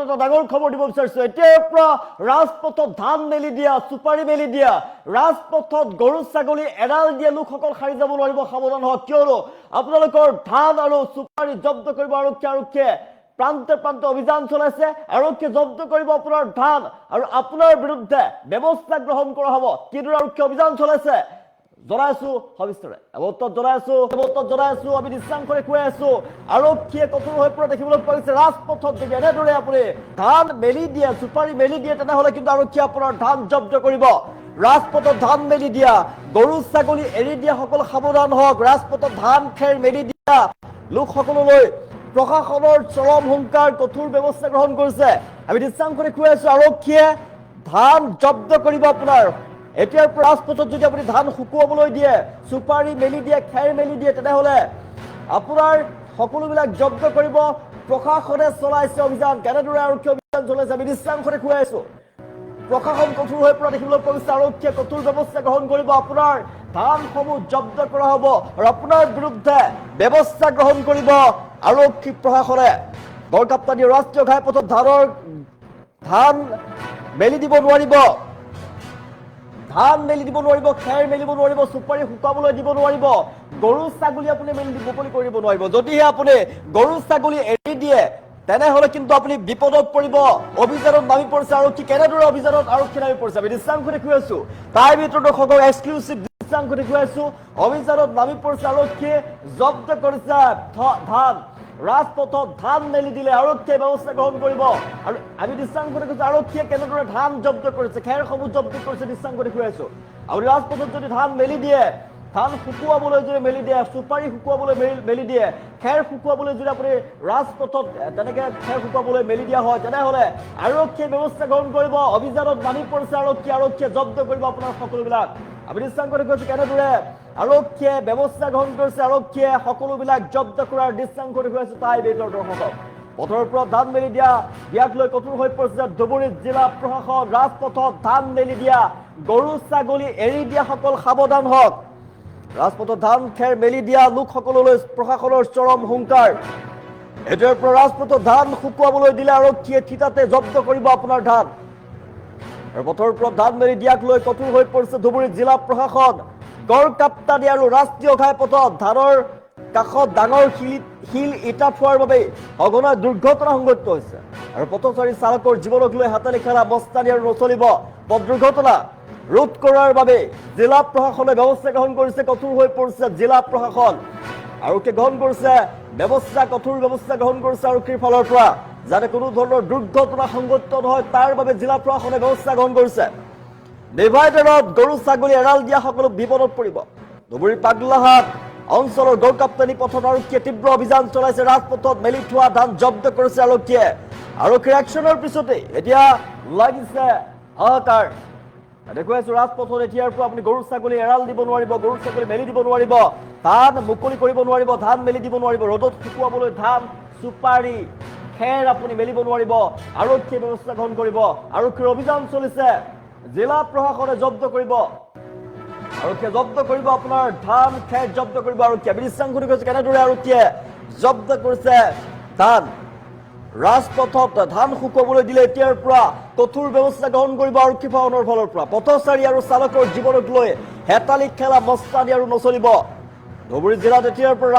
এটা ডাঙৰ খবৰ দিব বিচাৰিছো এতিয়াৰ পৰা ৰাজপথত ধান মেলি দিয়া সুপাৰি মেলি দিয়া ৰাজপথত গৰু ছাগলী এৰাল দিয়া লোকসকল সাৰি যাব নোৱাৰিব সাৱধান হওক কিয়নো আপোনালোকৰ ধান আৰু সুপাৰি জব্দ কৰিব আৰক্ষীয়ে প্ৰান্তে প্ৰান্তে অভিযান চলাইছে আৰক্ষীয়ে জব্দ কৰিব আপোনাৰ ধান আৰু আপোনাৰ বিৰুদ্ধে ব্যৱস্থা গ্ৰহণ কৰা হ'ব কিদৰে আৰক্ষী অভিযান চলাইছে জনাইছো সবিস্তৰে জনাইছো আমি নিশ্চাং কৰি কৈ আছো আৰক্ষীয়ে কঠোৰ হৈ পৰা দেখিবলৈ পাইছে ৰাজপথত যদি এনেদৰে আপুনি ধান মেলি দিয়ে সুপাৰি মেলি দিয়ে তেনেহলে কিন্তু আৰক্ষীয়ে আপোনাৰ ধান জব্দ কৰিব ৰাজপথত ধান মেলি দিয়া গৰু ছাগলী এৰি দিয়া সকল সাৱধান হওক ৰাজপথত ধান খেৰ মেলি দিয়া লোকসকললৈ প্ৰশাসনৰ চৰম হুংকাৰ কঠোৰ ব্যৱস্থা গ্ৰহণ কৰিছে আমি নিশ্চাং কৰি কৈ আছো আৰক্ষীয়ে ধান জব্দ কৰিব আপোনাৰ এতিয়াৰ পৰা ৰাজপথত যদি আপুনি ধান শুকুৱাবলৈ দিয়ে সুপাৰি মেলি দিয়ে খেৰ মেলি দিয়ে তেনেহলে আপোনাৰ সকলোবিলাক জব্দ কৰিব প্ৰশাসনে চলাইছে অভিযান কেনেদৰে আৰক্ষী অভিযান চলাইছে আমি নিশ্চাং কৰি কৈ আছো প্ৰশাসন কঠোৰ হৈ পৰা দেখিবলৈ পাইছে আৰক্ষীয়ে কঠোৰ ব্যৱস্থা গ্ৰহণ কৰিব আপোনাৰ ধানসমূহ জব্দ কৰা হ'ব আৰু আপোনাৰ বিৰুদ্ধে ব্যৱস্থা গ্ৰহণ কৰিব আৰক্ষী প্ৰশাসনে গড়কাপ্তানি ৰাষ্ট্ৰীয় ঘাইপথত ধান মেলি দিব নোৱাৰিব ধান মেলি দিব নোৱাৰিব খেৰ মেলিব নোৱাৰিব সুপাৰি শুকাবলৈ দিব নোৱাৰিব গৰু ছাগলী আপুনি মুকলি কৰিব নোৱাৰিব যদিহে আপুনি গৰু ছাগলী এৰি দিয়ে তেনেহলে কিন্তু আপুনি বিপদত পৰিব অভিযানত নামি পৰিছে আৰক্ষী কেনেদৰে অভিযানত আৰক্ষী নামি পৰিছে আমি নিশ্চাং কৰি কৈ আছো তাৰ ভিতৰত সকলো এক্সক্লুচিভ নিশ্চাং কৰি কৈ আছো অভিযানত নামি পৰিছে আৰক্ষীয়ে জব্দ কৰিছে ধান ৰাজপথত ধান মেলি দিলে আৰক্ষীয়ে ব্যৱস্থা গ্ৰহণ কৰিব আৰু আমি নিশ্চাং কৰি কৈছো আৰক্ষীয়ে কেনেদৰে ধান জব্দ কৰিছে খেৰসমূহ জব্দ কৰিছে নিশ্চাং কৰি কৈ আছো আৰু ৰাজপথত যদি ধান মেলি দিয়ে ধান শুকুৱাবলৈ যদি মেলি দিয়ে সুপাৰি শুকুৱাবলৈ মেলি দিয়ে খেৰ শুকুৱাবলৈ যদি আপুনি ৰাজপথত তেনেকৈ খেৰ শুকুৱাবলৈ মেলি দিয়া হয় তেনেহলে আৰক্ষীয়ে ব্যৱস্থা গ্ৰহণ কৰিব অভিযানত নামি পৰিছে আৰক্ষীয়ে জব্দ কৰিব আপোনাৰ সকলোবিলাক আমি নিশ্চাং কৰি কৈছো কেনেদৰে আৰক্ষীয়ে ব্যৱস্থা গ্ৰহণ কৰিছে আৰক্ষীয়ে সকলোবিলাক জব্দ কৰাৰ নিশ্চাং কৰি কৈছো তাই ভিতৰত দৰ্শকক পথৰ পৰা ধান মেলি দিয়াক লৈ কঠোৰ হৈ পৰিছে ধুবুৰী জিলা প্ৰশাসন ৰাজপথত ধান মেলি দিয়া গৰু ছাগলী এৰি দিয়া সকল সাৱধান হওক ৰাজপথত ধান খেৰ মেলি দিয়া লোকসকললৈ প্ৰশাসনৰ চৰম হুংকাৰ এতিয়াৰ পৰা ৰাজপথত ধান শুকুৱাবলৈ দিলে আৰক্ষীয়ে থিতাতে জব্দ কৰিব আপোনাৰ ধান আৰু পথৰ পৰা ধান মেলি দিয়াক লৈ কঠোৰ হৈ পৰিছে ধুবুৰী জিলা প্ৰশাসন গড়কাপ্তানি আৰু ৰাষ্ট্ৰীয় ঘাইপথত ধানৰ কাষত ডাঙৰ শিল ইটা থোৱাৰ বাবে সঘনাই দুৰ্ঘটনা সংঘটিত হৈছে আৰু পথচাৰী চালকৰ জীৱনক লৈ হাতেলি খেলা মস্তানি আৰু নচলিব পথ দুৰ্ঘটনা ৰোধ কৰাৰ বাবে জিলা প্ৰশাসনে ব্যৱস্থা গ্ৰহণ কৰিছে কঠোৰ হৈ পৰিছে জিলা প্ৰশাসন আৰক্ষীয়ে গ্ৰহণ কৰিছে কঠোৰ ব্যৱস্থা গ্ৰহণ কৰিছে আৰক্ষীৰ ফালৰ পৰা যাতে কোনো ধৰণৰ দুৰ্ঘটনা সংঘটিত নহয় তাৰ বাবে জিলা প্ৰশাসনে ব্যৱস্থা গ্ৰহণ কৰিছে ডিভাইডাৰত গৰু ছাগলী এৰাল দিয়া সকলো বিপদত পৰিব ধুবুৰী পাগলাহাট অঞ্চলৰ গড়কাপ্তানি পথত আৰক্ষীয়ে তীব্ৰ অভিযান চলাইছে ৰাজপথত মেলি থোৱা ধান জব্দ কৰিছে আৰক্ষীৰ একশ্যনৰ পিছতে এতিয়া লাগিছে হাহাকাৰ দেখুৱাইছো ৰাজপথত এতিয়াৰ পৰা আপুনি গৰু ছাগলী এৰাল দিব নোৱাৰিব গৰু ছাগলী মেলি দিব নোৱাৰিব ধান মুকলি কৰিব নোৱাৰিব ধান মেলি দিব নোৱাৰিব ৰ'দত শুকুৱাবলৈ ধান সুপাৰি খেৰ আপুনি মেলিব নোৱাৰিব আৰক্ষীয়ে ব্যৱস্থা গ্ৰহণ কৰিব আৰক্ষীৰ অভিযান চলিছে জিলা প্ৰশাসনে জব্দ কৰিব আৰক্ষীয়ে জব্দ কৰিব আপোনাৰ ধান খেৰ জব্দ কৰিব আৰক্ষীয়ে আমি নিশ্চাং কৰি কৈছে কেনেদৰে আৰক্ষীয়ে জব্দ কৰিছে ধান ৰাজপথত ধান শুকুৱাবলৈ দিলে এতিয়াৰ পৰা কঠোৰ ব্যৱস্থা গ্ৰহণ কৰিব আৰক্ষী প্ৰশাসনৰ ফালৰ পৰা পথচাৰী আৰু চালকৰ জীৱনক লৈ হেতালি খেলা মস্তানি আৰু নচলিব ধুবুৰী জিলাত এতিয়াৰ পৰা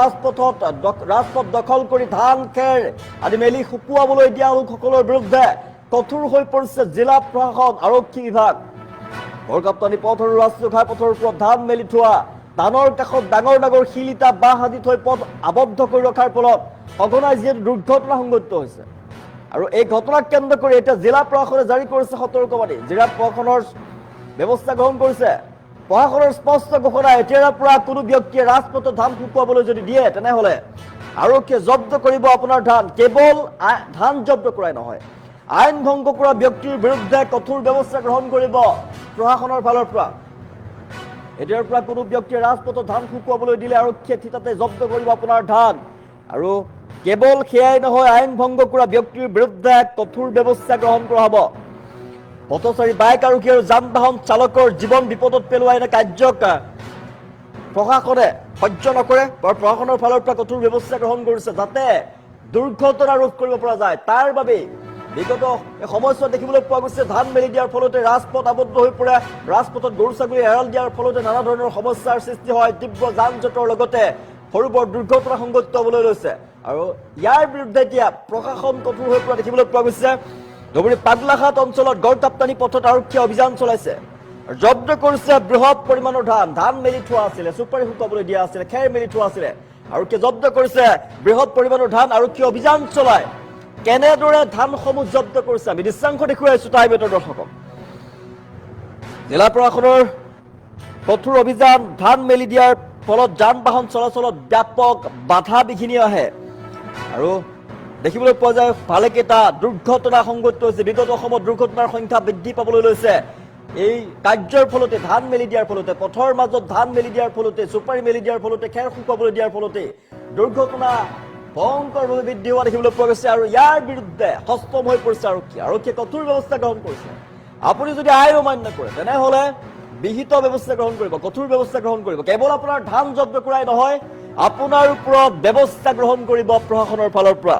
ৰাজপথ দখল কৰি ধান খেৰ আদি মেলি শুকুৱাবলৈ দিয়া লোকসকলৰ বিৰুদ্ধে কঠোৰ হৈ পৰিছে জিলা প্ৰশাসন আৰক্ষী বিভাগ গড়কাপ্তানি পথ আৰু ৰাষ্ট্ৰীয় ঘাইপথৰ ওপৰত ধান মেলি থোৱা ধানৰ কাষত ডাঙৰ ডাঙৰ শিল ইটা বাঁহ আদি থৈ পথ আবদ্ধ কৰি ৰখাৰ ফলত সঘনাই যিহেতু দুৰ্ঘটনা সংঘটিত হৈছে আৰু এই ঘটনাক কেন্দ্ৰ কৰি এতিয়া জিলা প্ৰশাসনে জাৰি কৰিছে সতৰ্কবাণী জিলা প্ৰশাসনৰ ব্যৱস্থা গ্ৰহণ কৰিছে প্ৰশাসনৰ স্পষ্ট ঘোষণা এতিয়াৰ পৰা কোনো ব্যক্তিয়ে ৰাজপথত ধান শুকুৱাবলৈ যদি দিয়ে তেনেহলে আৰক্ষীয়ে জব্দ কৰিব আপোনাৰ ধান কেৱল ধান জব্দ কৰাই নহয় আইন ভংগ কৰা ব্যক্তিৰ বিৰুদ্ধে কঠোৰ ব্যৱস্থা গ্ৰহণ কৰিব প্ৰশাসনৰ ফালৰ পৰা এতিয়াৰ পৰা কোনো ব্যক্তিয়ে ৰাজপথত ধান শুকুৱাবলৈ দিলে আৰক্ষীয়ে থিতাতে জব্দ কৰিব আপোনাৰ ধান আৰু কেৱল সেয়াই নহয় আইন ভংগ কৰা ব্যক্তিৰ বিৰুদ্ধে কঠোৰ ব্যৱস্থা গ্ৰহণ কৰা হ'ব পথচাৰী বাইক আৰোহী আৰু যান বাহন চালকৰ জীৱন বিপদত পেলোৱা এনে কাৰ্যক প্ৰশাসনে সহ্য নকৰে প্ৰশাসনৰ ফালৰ পৰা কঠোৰ ব্যৱস্থা গ্ৰহণ কৰিছে যাতে দুৰ্ঘটনা ৰোধ কৰিব পৰা যায় তাৰ বাবে বিগত সময়ছোৱাত দেখিবলৈ পোৱা গৈছে ধান মেলি দিয়াৰ ফলতে ৰাজপথ আবদ্ধ হৈ পৰে, ৰাজপথত গৰু ছাগলী এৰাল দিয়াৰ ফলতে নানা ধৰণৰ সমস্যাৰ সৃষ্টি হয়, তীব্ৰ যান জঁটৰ লগতে সৰু বৰ দুৰ্ঘটনা সংঘটিত হ'বলৈ লৈছে। আৰু ইয়াৰ বিৰুদ্ধে এতিয়া প্ৰশাসন কঠোৰ হৈ পৰা দেখিবলৈ পোৱা গৈছে। ধুবুৰী পাগলাঘাট অঞ্চলত গড়কাপ্তানি পথত আৰক্ষীয়ে অভিযান চলাইছে, জব্দ কৰিছে বৃহৎ পৰিমাণৰ ধান মেলি থোৱা আছিলে, চুপাৰি শুকাবলৈ দিয়া আছিলে, খেৰ মেলি থোৱা আছিলে, আৰক্ষীয়ে জব্দ কৰিছে বৃহৎ পৰিমাণৰ ধান। আৰক্ষীয়ে অভিযান চলাই কেনেদৰে ধানসমূহ জব্দ কৰিছে আমি দৃশ্যাংশ দেখুৱাইছো টাইমেটৰ দৰ্শকক। জিলা প্ৰশাসনৰ কঠোৰ অভিযান, ধান মেলি দিয়াৰ ফলত যান বাহন চলাচলত ব্যাপক বাধা বিঘিনি আহে আৰু দেখিবলৈ পোৱা যায় ভালেকেইটা দুৰ্ঘটনা সংঘটিত হৈছে। বিগত সময়ত দুৰ্ঘটনাৰ সংখ্যা বৃদ্ধি পাবলৈ লৈছে এই কাৰ্যৰ ফলতে, ধান মেলি দিয়াৰ ফলতে, পথৰ মাজত ধান মেলি দিয়াৰ ফলতে, চুপাৰি মেলি দিয়াৰ ফলতে, খেৰ শুকুৱাবলৈ দিয়াৰ ফলতে দুৰ্ঘটনা ভয়ংকৰভাৱে বৃদ্ধি হোৱা দেখিবলৈ পোৱা গৈছে। আৰু ইয়াৰ বিৰুদ্ধে সষ্টম হৈ পৰিছে আৰক্ষীয়ে কঠোৰ ব্যৱস্থা গ্ৰহণ কৰিছে। আপুনি যদি আইন অমান্য কৰে তেনেহলে বিহিত ব্যৱস্থা গ্ৰহণ কৰিব, কঠোৰ ব্যৱস্থা গ্ৰহণ কৰিব। কেৱল আপোনাৰ ধান জব্দ কৰাই নহয়, আপোনাৰ ওপৰত ব্যৱস্থা গ্ৰহণ কৰিব প্ৰশাসনৰ ফালৰ পৰা।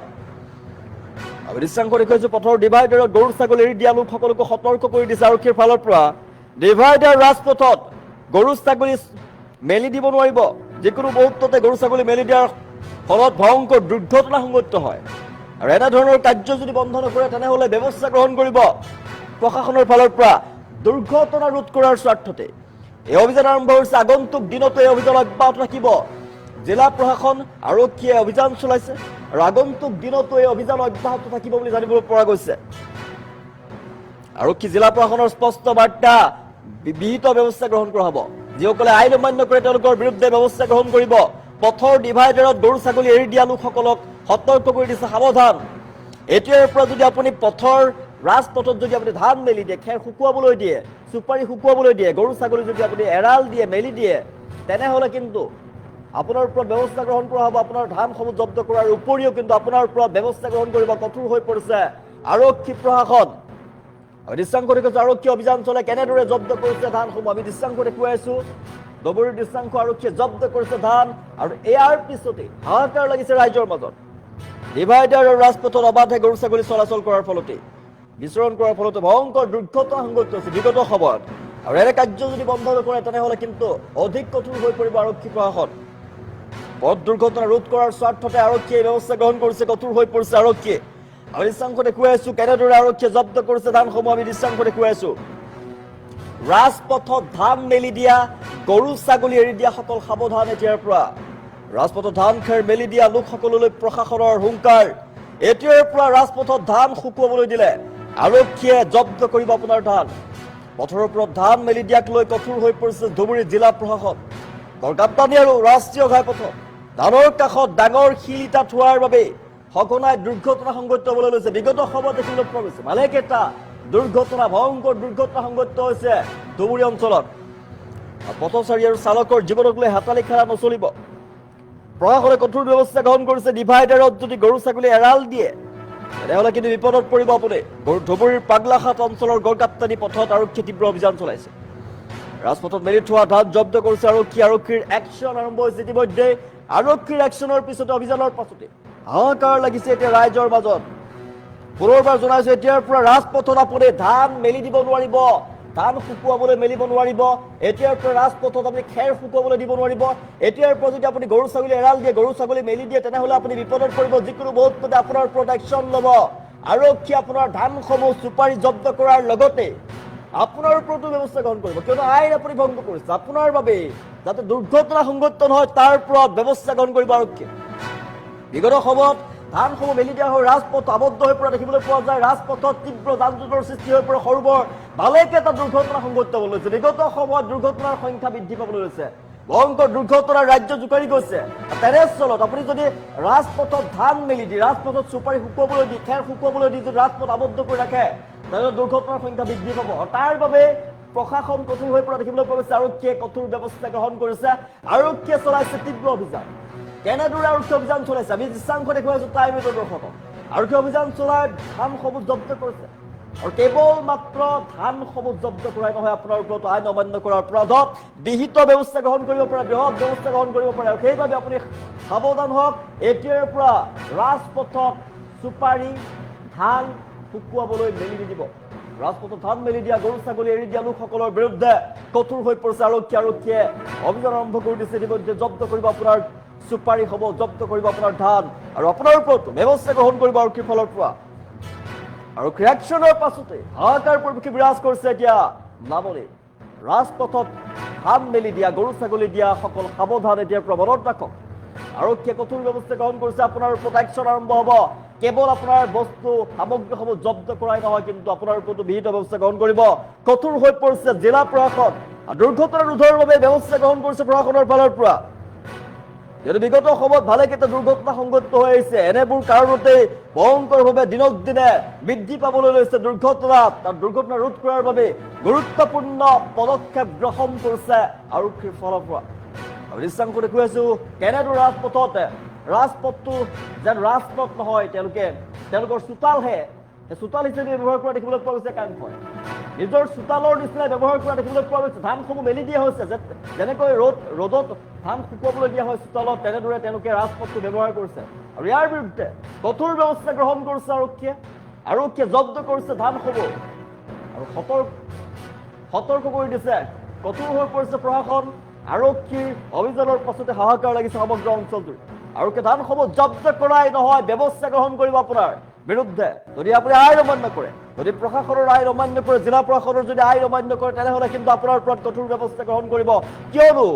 আমি দৃশ্যাংশ দেখুৱাইছো পথৰ ডিভাইডাৰত গৰু ছাগলী এৰি দিয়া লোকসকলকো সতৰ্ক কৰি দিছে আৰক্ষীৰ ফালৰ পৰা। ডিভাইডাৰ ৰাজপথত গৰু ছাগলী মেলি দিব নোৱাৰিব, যিকোনো মুহূৰ্ততে গৰু ছাগলী মেলি দিয়াৰ ফলত ভয়ংকৰ দুৰ্ঘটনা সংঘটিত হয়। আৰু এনেধৰণৰ কাৰ্য যদি বন্ধ নকৰে তেনেহলে ব্যৱস্থা গ্ৰহণ কৰিব প্ৰশাসনৰ ফালৰ পৰা দুৰ্ঘটনা ৰোধ কৰাৰ স্বাৰ্থতে। এই অভিযান আৰম্ভ হৈছে, আগন্তুক দিনতো এই অভিযান অব্যাহত থাকিব। জিলা প্ৰশাসন আৰক্ষীয়ে অভিযান চলাইছে আৰু আগন্তুক দিনতো এই অভিযান অব্যাহত থাকিব বুলি জানিবলৈ পৰা গৈছে। আৰক্ষী জিলা প্ৰশাসনৰ স্পষ্ট বাৰ্তা, বিহিত ব্যৱস্থা গ্ৰহণ কৰা হ'ব। যিসকলে আইন অমান্য কৰে তেওঁলোকৰ বিৰুদ্ধে ব্যৱস্থা গ্ৰহণ কৰিব। পথৰ ডিভাইডাৰত গৰু ছাগলী এৰি দিয়া লোকসকলক সতৰ্ক কৰি দিছে, সাৱধান। এতিয়াৰ পৰা যদি আপুনি পথৰ ৰাজপথত যদি আপুনি ধান মেলি দিয়ে, খেৰ শুকুৱাবলৈ দিয়ে, চুপাৰি শুকুৱাবলৈ দিয়ে, গৰু ছাগলী যদি আপুনি এৰাল দিয়ে, মেলি দিয়ে, তেনেহলে কিন্তু আপোনাৰ ওপৰত ব্যৱস্থা গ্ৰহণ কৰা হ'ব। আপোনাৰ ধানসমূহ জব্দ কৰাৰ উপৰিও কিন্তু আপোনাৰ ওপৰত ব্যৱস্থা গ্ৰহণ কৰিব। কঠোৰ হৈ পৰিছে আৰক্ষী প্ৰশাসন। আমি দৃশ্যাংশ দেখুৱাইছো আৰক্ষী অভিযান চলাই কেনেদৰে জব্দ কৰিছে ধানসমূহ আমি দৃশ্যাংশ দেখুৱাইছো। ধুবুৰীৰ দৃশ্যাংশ আৰক্ষীয়ে জব্দ কৰিছে ধান আৰু ইয়াৰ পিছতে হাহাকাৰ লাগিছে ৰাইজৰ মাজত। ডিভাইডাৰ আৰু ৰাজপথত অবাধে গৰু ছাগলী চলাচল কৰাৰ ফলতে, বিচৰণ কৰাৰ ফলতে ভয়ংকৰ দুৰ্ঘটনা সংঘটিত হৈছে বিগত সময়ত। আৰু এনে কাৰ্য যদি বন্ধ নকৰে তেনেহলে কিন্তু অধিক কঠোৰ হৈ পৰিব আৰক্ষী প্ৰশাসন। পথ দুৰ্ঘটনা ৰোধ কৰাৰ স্বাৰ্থতে আৰক্ষীয়ে ব্যৱস্থা গ্ৰহণ কৰিছে, কঠোৰ হৈ পৰিছে আৰক্ষীয়ে। আমি দৃশ্যাংশ দেখুৱাইছো কেনেদৰে আৰক্ষীয়ে জব্দ কৰিছে ধানসমূহ আমি দৃশ্যাংশ দেখুৱাইছো। ৰাজপথত ধান মেলি দিয়া, গৰু ছাগলী এৰি দিয়া সকল সাৱধান এতিয়াৰ পৰা। ৰাজপথত ধান খেৰ মেলি দিয়া লোকসকললৈ প্ৰশাসনৰ হুংকাৰ। এতিয়াৰ পৰা ৰাজপথত ধান শুকুৱাবলৈ দিলে আৰক্ষীয়ে জব্দ কৰিব আপোনাৰ ধান। পথৰ ওপৰত ধান মেলি দিয়াক লৈ কঠোৰ হৈ পৰিছে ধুবুৰী জিলা প্ৰশাসন। গড়কাপ্তানি আৰু ৰাষ্ট্ৰীয় ঘাইপথত ধানৰ কাষত ডাঙৰ শিল ইটা থোৱাৰ বাবে সঘনাই দুৰ্ঘটনা সংঘটিত হ'বলৈ লৈছে। বিগত সময়ত দেখিবলৈ পোৱা গৈছে ভালেকেইটা দুৰ্ঘটনা, ভয়ংকৰ দুৰ্ঘটনা সংঘটিত হৈছে ধুবুৰী অঞ্চলত। পথচাৰী আৰু চালকৰ জীৱনক লৈ হাতালি খেলা নচলিব। প্ৰশাসনে কঠোৰ ব্যৱস্থা গ্ৰহণ কৰিছে। ডিভাইডাৰত যদি গৰু ছাগলী এৰাল দিয়ে তেনেহলে কিন্তু বিপদত পৰিব আপুনি। ধুবুৰীৰ পাগলাঘাট অঞ্চলৰ গড়কাপ্তানি পথত আৰক্ষীয়ে তীব্ৰ অভিযান চলাইছে। ৰাজপথত মেলি থোৱা ধান জব্দ কৰিছে আৰক্ষী। আৰক্ষীৰ একশ্যন আৰম্ভ হৈছে ইতিমধ্যে। আৰক্ষীৰ একশ্যনৰ পিছতে, অভিযানৰ পাছতে হাহাকাৰ লাগিছে এতিয়া ৰাইজৰ মাজত। পুনৰবাৰ জনাইছো, এতিয়াৰ পৰা ৰাজপথত আপুনি ধান মেলি দিব নোৱাৰিব, ধান শুকুৱাবলৈ মেলিব নোৱাৰিব। এতিয়াৰ পৰা ৰাজপথত আপুনি খেৰ শুকুৱাবলৈ দিব নোৱাৰিব। এতিয়াৰ পৰা যদি আপুনি গৰু ছাগলী এৰাল দিয়ে, গৰু ছাগলী মেলি দিয়ে, তেনেহলে আপুনি বিপদত পৰিব। যিকোনো মুহূৰ্ততে আপোনাৰ ওপৰত একশ্যন ল'ব আৰক্ষী। আপোনাৰ ধানসমূহ চুপাৰি জব্দ কৰাৰ লগতে আপোনাৰ ওপৰতো ব্যৱস্থা গ্ৰহণ কৰিব, কিয়নো আইন আপুনি ভংগ কৰিছে। আপোনাৰ বাবে যাতে দুৰ্ঘটনা সংঘটিত নহয় তাৰ ওপৰত ব্যৱস্থা গ্ৰহণ কৰিব আৰক্ষীয়ে। বিগত সময়ত ধানসমূহ মেলি দিয়া হৈ ৰাজপথ আবদ্ধ হৈ পৰা দেখিবলৈ পোৱা যায়। ৰাজপথত তীব্ৰ যান জঁটৰ সৃষ্টি হৈ পৰে, সৰু বৰ ভালেকেইটা দুৰ্ঘটনা সংঘটিত হ'বলৈ লৈছে। বিগত সময়ত দুৰ্ঘটনাৰ সংখ্যা বৃদ্ধি পাবলৈ লৈছে। ভয়ংকৰ দুৰ্ঘটনাৰ ৰাজ্য জোকাৰি গৈছে। তেনেস্থলত আপুনি যদি ৰাজপথত ধান মেলি দি, ৰাজপথত চুপাৰি শুকুৱাবলৈ দি, খেৰ শুকুৱাবলৈ দি যদি ৰাজপথ আবদ্ধ কৰি ৰাখে তেনেহলে দুৰ্ঘটনাৰ সংখ্যা বৃদ্ধি পাব। তাৰ বাবে প্ৰশাসন কঠোৰ হৈ পৰা দেখিবলৈ পোৱা গৈছে। আৰক্ষীয়ে কঠোৰ ব্যৱস্থা গ্ৰহণ কৰিছে। আৰক্ষীয়ে চলাইছে তীব্ৰ অভিযান। কেনেদৰে আৰক্ষী অভিযান চলাইছে আমি দৃশ্যাংশ দেখুৱাইছো টাইমেটৰ দৰ্শকক। আৰক্ষী অভিযান চলাই ধানসমূহ জব্দ কৰিছে। আৰু কেৱল মাত্ৰ ধানসমূহ জব্দ কৰাই নহয়, আপোনাৰ ওপৰত আইন অমান্য কৰাৰ অপৰাধত বিহিত ব্যৱস্থা গ্ৰহণ কৰিব পাৰে, বৃহৎ ব্যৱস্থা গ্ৰহণ কৰিব পাৰে। আৰু সেইবাবে আপুনি সাৱধান হওক। এতিয়াৰ পৰা ৰাজপথত চুপাৰি, ধান, শুকুৱাবলৈ মেলি নিদিব ৰাজপথত ধান মেলি দিয়া গৰু ছাগলী এৰি দিয়া লোকসকলৰ বিৰুদ্ধে কঠোৰ হৈ পৰিছে আৰক্ষীয়ে অভিযান আৰম্ভ কৰি দিছে ইতিমধ্যে জব্দ কৰিব আপোনাৰ চুপাৰী হ'ব জব্দ কৰিব আপোনাৰ ধান আৰু আপোনাৰ ওপৰত ব্যৱস্থা গ্ৰহণ কৰিব আৰক্ষীৰ ফালৰ পৰা আৰু ৰিয়েকশ্যনৰ পাছতে হাহাকাৰ পৰিৱেশ বিৰাজ কৰিছে এতিয়া নামনি ৰাজপথত ধান মেলি দিয়া গৰু ছাগলী দিয়া সকল সাৱধান এতিয়াৰ পৰা মনত ৰাখক আৰক্ষীয়ে কঠোৰ ব্যৱস্থা গ্ৰহণ কৰিছে আপোনাৰ ওপৰত একশ্যন আৰম্ভ হ'ব কেৱল আপোনাৰ বস্তু সামগ্ৰীসমূহ জব্দ কৰাই নহয় কিন্তু আপোনাৰ ওপৰতো বিহিত ব্যৱস্থা গ্ৰহণ কৰিব কঠোৰ হৈ পৰিছে জিলা প্ৰশাসন দুৰ্ঘটনা ৰোধৰ বাবে ব্যৱস্থা গ্ৰহণ কৰিছে প্ৰশাসনৰ ফালৰ পৰা যদি বিগত সময়ত ভালেকেইটা দুৰ্ঘটনা সংঘটিত হৈ আহিছে এনেবোৰ কাৰণতে ভয়ংকৰভাৱে দিনক দিনে বৃদ্ধি পাবলৈ লৈছে দুৰ্ঘটনা ৰোধ কৰাৰ বাবে গুৰুত্বপূৰ্ণ পদক্ষেপ গ্ৰহণ কৰিছে আৰক্ষীৰ ফালৰ পৰা দৃশ্যাংশ দেখুৱাইছো কেনেদৰে ৰাজপথটো যেন ৰাজপথ নহয় তেওঁলোকৰ চোতালহে চোতাল হিচাপে ব্যৱহাৰ কৰা দেখিবলৈ পোৱা গৈছে কামখন নিজৰ চোতালৰ নিচিনা ব্যৱহাৰ কৰা দেখিবলৈ পোৱা গৈছে ধানসমূহ মেলি দিয়া হৈছে যেনেকৈ ৰ'দত ধান শুকুৱাবলৈ দিয়া হয় চোতালত তেনেদৰে তেওঁলোকে ৰাজপথটো ব্যৱহাৰ কৰিছে আৰু ইয়াৰ বিৰুদ্ধে কঠোৰ ব্যৱস্থা গ্ৰহণ কৰিছে আৰক্ষীয়ে জব্দ কৰিছে ধানসমূহ আৰু সতৰ্ক কৰি দিছে কঠোৰ হৈ পৰিছে প্ৰশাসন আৰক্ষীৰ অভিযানৰ পাছতে হাহাকাৰ লাগিছে সমগ্ৰ অঞ্চলটোৰ আৰক্ষীয়ে ধানসমূহ জব্দ কৰাই নহয় ব্যৱস্থা গ্ৰহণ কৰিব আপোনাৰ বিৰুদ্ধে যদি আপুনি আইন অমান্য কৰে যদি প্ৰশাসনৰ আইন অমান্য কৰে জিলা প্ৰশাসনৰ যদি আইন অমান্য কৰে তেনেহ'লে কিন্তু আপোনাৰ ওপৰত কঠোৰ ব্যৱস্থা গ্ৰহণ কৰিব কিয়নো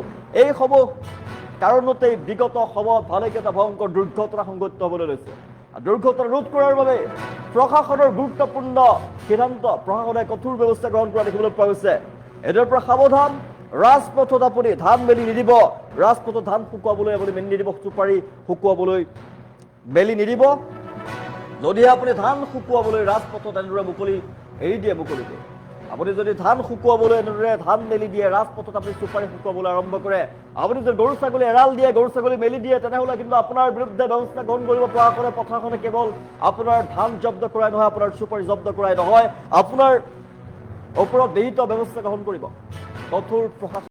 এইসমূহ কাৰণতেই বিগত সময়ত ভালেকেইটা ভয়ংকৰ দুৰ্ঘটনা সংঘটিত হ'বলৈ লৈছে দুৰ্ঘটনা ৰোধ কৰাৰ বাবে প্ৰশাসনৰ গুৰুত্বপূৰ্ণ সিদ্ধান্ত প্ৰশাসনে কঠোৰ ব্যৱস্থা গ্ৰহণ কৰা দেখিবলৈ পোৱা গৈছে এতিয়াৰ পৰা সাৱধান ৰাজপথত আপুনি ধান মেলি নিদিব ৰাজপথত ধান শুকুৱাবলৈ আপুনি মেলি নিদিব চুপাৰী শুকুৱাবলৈ মেলি নিদিব যদিহে আপুনি ধান শুকুৱাবলৈ ৰাজপথত এনেদৰে এৰি দিয়ে মুকলিকৈ আপুনি যদি ধান শুকুৱাবলৈ এনেদৰে ধান মেলি দিয়ে ৰাজপথত আপুনি চুপাৰী শুকুৱাবলৈ আৰম্ভ কৰে আপুনি যদি গৰু ছাগলী এৰাল দিয়ে গৰু ছাগলী মেলি দিয়ে তেনেহ'লে কিন্তু আপোনাৰ বিৰুদ্ধে ব্যৱস্থা গ্ৰহণ কৰিব প্ৰশাসনে কেৱল আপোনাৰ ধান জব্দ কৰাই নহয় আপোনাৰ চুপাৰী জব্দ কৰাই নহয় আপোনাৰ ওপৰত বিহিত ব্যৱস্থা গ্ৰহণ কৰিব কঠোৰ প্ৰশাসন